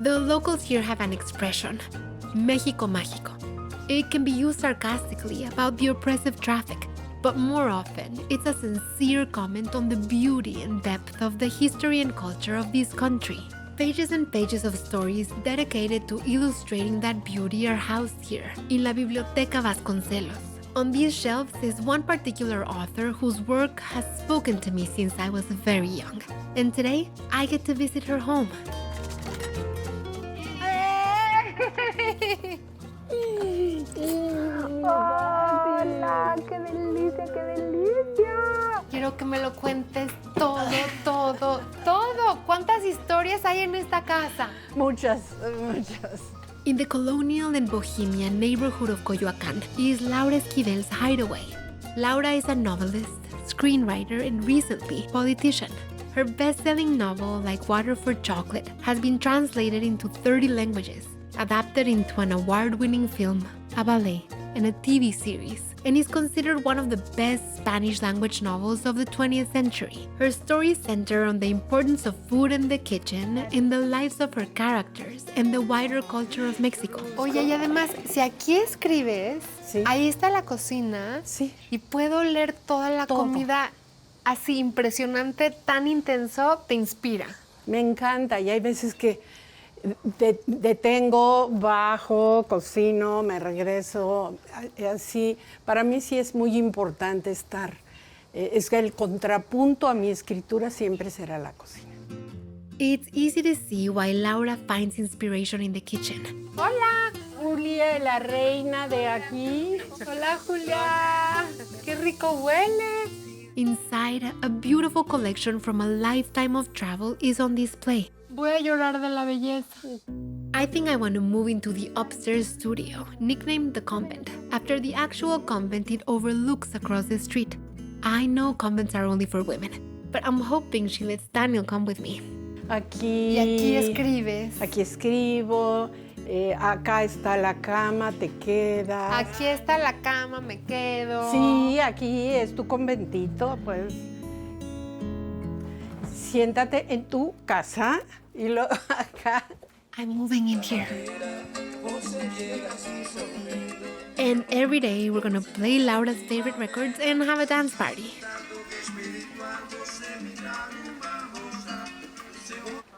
The locals here have an expression, México Mágico. It can be used sarcastically about the oppressive traffic, but more often, it's a sincere comment on the beauty and depth of the history and culture of this country. Pages and pages of stories dedicated to illustrating that beauty are housed here, in La Biblioteca Vasconcelos. On these shelves is one particular author whose work has spoken to me since I was very young. And today, I get to visit her home. ¡Hola! ¡Qué delicia, qué delicia! Quiero que me lo cuentes todo, todo, todo. ¿Cuántas historias hay en esta casa? Muchas, muchas. In the colonial and bohemian neighborhood of Coyoacán is Laura Esquivel's hideaway. Laura is a novelist, screenwriter, and recently politician. Her best-selling novel, Like Water for Chocolate, has been translated into 30 languages, adapted into an award-winning film, a ballet, and a TV series, and is considered one of the best Spanish-language novels of the 20th century. Her stories center on the importance of food and the kitchen in the lives of her characters and the wider culture of Mexico. Oye, y además, si aquí escribes, sí. Ahí está la cocina, sí. Y puedo leer toda la comida así impresionante, tan intenso, te inspira. Me encanta, y hay veces que detengo, bajo, cocino, me regreso, así. Para mí sí es muy importante estar. Es que el contrapunto a mi escritura siempre será la cocina. It's easy to see why Laura finds inspiration in the kitchen. Hola, Julia, la reina de aquí. Hola, Julia. Qué rico huele. Inside, a beautiful collection from a lifetime of travel is on display. Voy a llorar de la belleza. I think I want to move into the upstairs studio, nicknamed the convent, after the actual convent it overlooks across the street. I know convents are only for women, but I'm hoping she lets Daniel come with me. Aquí. Y aquí escribes. Aquí escribo. Acá está la cama, te quedas. Aquí está la cama, me quedo. Sí, aquí es tu conventito, pues. Siéntate en tu casa y luego acá. I'm moving in here. And every day we're gonna play Laura's favorite records and have a dance party.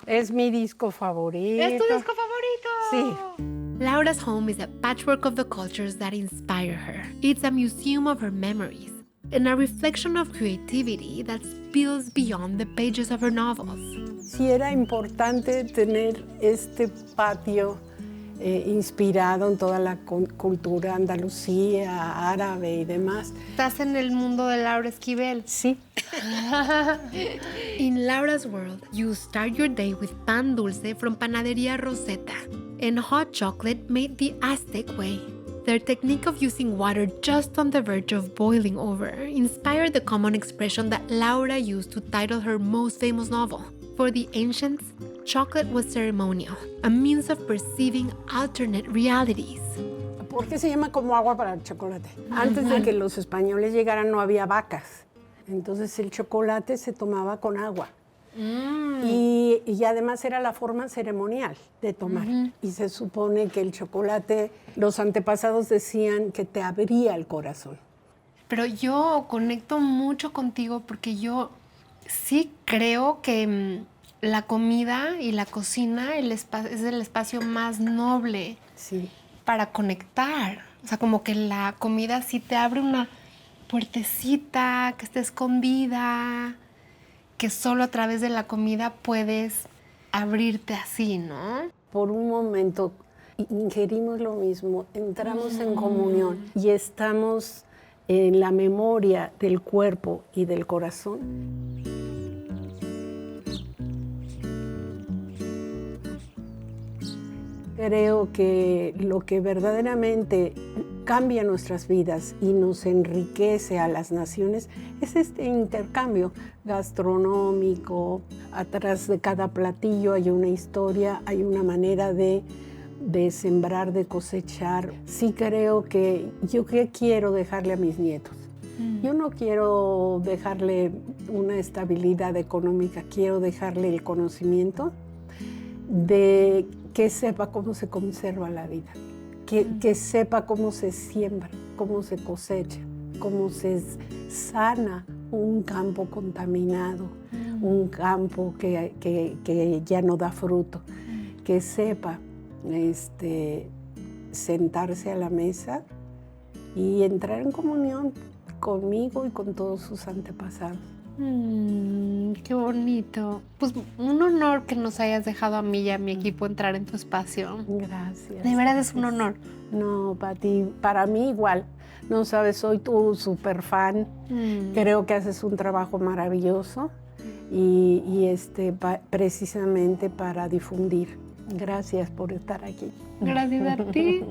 Es mi disco favorito. ¿Es tu disco favorito? Sí. Laura's home is a patchwork of the cultures that inspire her. It's a museum of her memories and a reflection of creativity that spills beyond the pages of her novels. Sí era importante tener este patio inspirado en toda la cultura andalusía, árabe y demás. ¿Estás en el mundo de Laura Esquivel? Sí. In Laura's world, you start your day with pan dulce from Panadería Rosetta and hot chocolate made the Aztec way. Their technique of using water just on the verge of boiling over inspired the common expression that Laura used to title her most famous novel. For the ancients, chocolate was ceremonial, a means of perceiving alternate realities. ¿Por qué se llama como agua para el chocolate? Antes de que los españoles llegaran no había vacas. Entonces el chocolate se tomaba con agua. Y además era la forma ceremonial de tomar. Y se supone que el chocolate, los antepasados decían que te abría el corazón. Pero yo conecto mucho contigo porque yo sí creo que la comida y la cocina es el espacio más noble para conectar. O sea, como que la comida sí te abre una puertecita que está escondida, que solo a través de la comida puedes abrirte así, ¿no? Por un momento ingerimos lo mismo, entramos en comunión y estamos en la memoria del cuerpo y del corazón. Creo que lo que verdaderamente cambia nuestras vidas y nos enriquece a las naciones es este intercambio gastronómico. Atrás de cada platillo hay una historia, hay una manera de sembrar, de cosechar. Sí creo que yo quiero dejarle a mis nietos. Yo no quiero dejarle una estabilidad económica, quiero dejarle el conocimiento de que sepa cómo se conserva la vida, que sepa cómo se siembra, cómo se cosecha, cómo se sana un campo contaminado, un campo que ya no da fruto, que sepa sentarse a la mesa y entrar en comunión conmigo y con todos sus antepasados. Qué bonito. Pues un honor que nos hayas dejado a mí y a mi equipo entrar en tu espacio. Gracias. De verdad es un honor. No, Pati, para mí igual. No sabes, soy tu súper fan. Creo que haces un trabajo maravilloso y precisamente para difundir. Gracias por estar aquí. Gracias a ti.